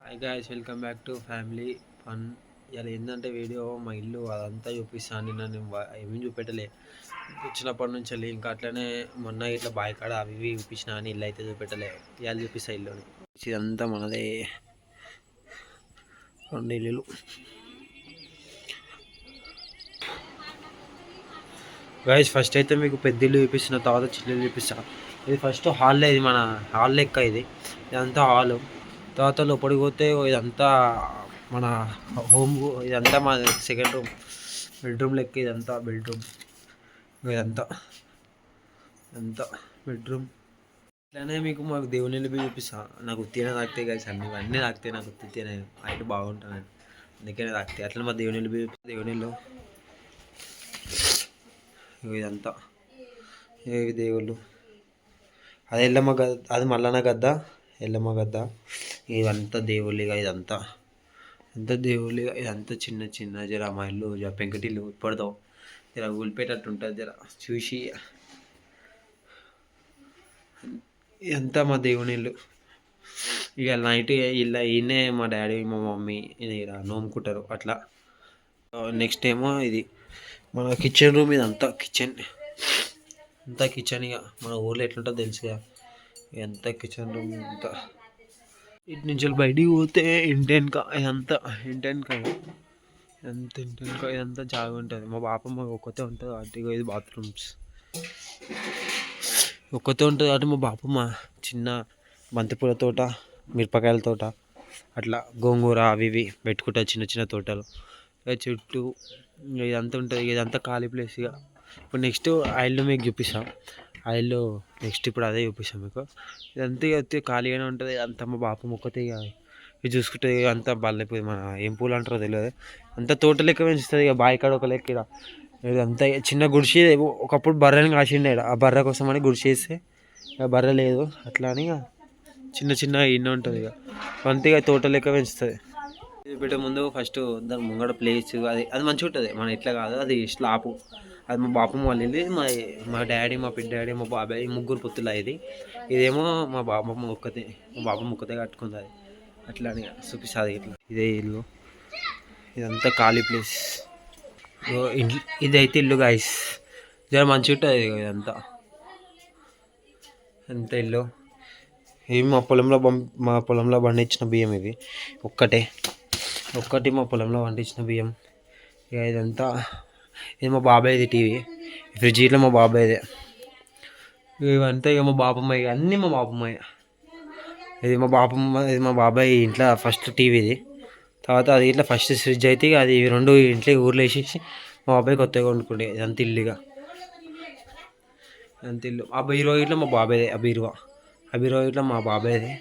Hi guys, welcome back to family fun. ఇలా ఏంటంటే video మా ఇల్లు అదంతా చూపిస్తాను. నేను ఏమీ చూపెట్టలే వచ్చినప్పటి నుంచి వెళ్ళి. ఇంకా అట్లనే మొన్న ఇట్లా బాయ్ కాడ అవి ఇవి చూపించిన అని ఇల్లు అయితే చూపెట్టలే. ఇవాళ చూపిస్తా ఇల్లుని. ఇదంతా మనదే, రెండు ఇల్లులు. గాయస్ ఫస్ట్ అయితే మీకు పెద్ద ఇల్లు చూపిస్తున్న, తర్వాత చిన్న ఇల్లు చూపిస్తా. ఇది ఫస్ట్ హాల్లో, ఇది మన హాల్ లెక్క. ఇదంతా హాలు. తర్వాత లోపలికి పోతే ఇదంతా మన హోమ్. ఇదంతా మా సెకండ్ రూమ్, బెడ్రూమ్ లెక్క. ఇదంతా బెడ్రూమ్. ఇదంతా అంతా బెడ్రూమ్. ఇట్లానే మీకు మాకు దేవుని ఇల్లు చూపిస్తా. నాకు ఉత్తినే తాకితే కలిసి ఇవన్నీ తాకితే నాకు ఉత్తినే హైట్ బాగుంటాను, అందుకనే తాకితే. అట్లా మా దేవుని ఇల్లు దేవుని ఇల్లు ఇదంతా ఏవి దేవుళ్ళు. అది ఎల్లమ్మ గద్ద, అది మల్లన్న గద్ద, ఎల్లమ్మ గద్ద. ఇదంతా దేవుళ్ళు. ఇదంతా దేవుళ్ళు. ఇదంతా చిన్న చిన్న జర మా ఇల్లు జర పెంకటిల్లు ఇప్పటితో జర ఊలిపేటట్టు ఉంటుంది. జర చూసి ఇదంతా మా దేవుని ఇల్లు. ఇక నైట్ ఇలా ఈయనే మా డాడీ మా మమ్మీ ఇలా నోముకుంటారు అట్లా. నెక్స్ట్ ఏమో ఇది మన కిచెన్ రూమ్. ఇదంతా కిచెన్, అంతా కిచెన్. ఇక మన ఊర్లో ఎట్లుంటుందో తెలుసుగా. ఎంత కిచెన్ రూమ్ అంతా. ఇటు నుంచి బయటికి పోతే ఇంటి వెనక ఇదంతా, ఇంటి వెనక ఇంటి వెనక ఇదంతా జాగా ఉంటుంది. మా బాపమ్మ ఒక్కతే ఉంటుంది కాబట్టి ఇది బాత్రూమ్స్ ఒక్కతే ఉంటుంది కాబట్టి మా బాపమ్మ చిన్న బంతిపూల తోట, మిరపకాయల తోట, అట్లా గోంగూర అవి ఇవి పెట్టుకుంటారు, చిన్న చిన్న తోటలు. చుట్టూ ఇదంతా ఉంటుంది. ఇదంతా ఖాళీ ప్లేస్. ఇక ఇప్పుడు నెక్స్ట్ ఆ ఇల్లు మీకు చూపిస్తాం. ఆ ఇల్లు నెక్స్ట్ ఇప్పుడు అదే చూపిస్తాం మీకు. ఇదంతా ఇక ఖాళీగానే ఉంటుంది. అంతా మా బాపమ్మ ఒక్కతే. ఇక ఇది చూసుకుంటే అంతా బల్లెపోయి మన ఏం పూలు అంటారో తెలియదు, అంతా తోట లెక్క పెంచుతుంది. ఇక బావి కాడ ఒక లెక్క. ఇదంతా చిన్న గుడిసె. ఒకప్పుడు బర్రెని కాసిండే, ఆ బర్రె కోసం అని గుడిసె వేస్తే ఇక బర్రె లేదు. అట్లా అని చిన్న చిన్న ఇన్న ఉంటుంది. ఇక అంతే. ఇక తోట లెక్క పెంచుతుంది. ఇది పెట్టే ముందు ఫస్ట్ దాని ముంగడ ప్లేస్ అది మంచిగా ఉంటుంది. మన ఇట్లా కాదు, అది స్లాపు. అది మా బాపమ్మ వాళ్ళు వెళ్ళి మా డాడీ, మా పెద్ద డాడీ, మా బాబాయ్ ముగ్గురు పొత్తులు. ఇదేమో మా బాబమ్మ ఒక్కతే, మా బాబమ్మ ఒక్కతే కట్టుకుంది. అది అట్లా అని చూపిస్తుంది. ఇట్లా ఇదే ఇల్లు. ఇదంతా ఖాళీ ప్లేస్. ఇదైతే ఇల్లు గాయస్, జర మంచిగా ఉంటుంది. ఇదంతా ఎంత ఇల్లు. ఇవి మా పొలంలో పండించిన బియ్యం. ఇవి ఒక్కటి మా పొలంలో పండించిన బియ్యం. ఇక ఇదంతా ఇది మా బాబాయ్ది టీవీ. ఫ్రిడ్జ్ ఇట్లా మా బాబాయ్దే. ఇవంతా ఇక మా బాపమ్మ. ఇక అన్నీ మా బాపమ్మ. ఇది మా బాబాయ్ ఇంట్లో ఫస్ట్ టీవీది. తర్వాత అది ఇట్లా ఫస్ట్ ఫ్రిడ్జ్ అయితే ఇక అది రెండు ఇంట్లో ఊర్లో వేసేసి మా బాబాయ్ కొత్తగా కొనుక్కుండే. ఇదంతా ఇల్లుగా, అంత ఇల్లు. ఆ బీరువా ఇట్లా మా బాబాయ్దే. ఆ బీరువా ఇట్లా మా బాబాయ్దే.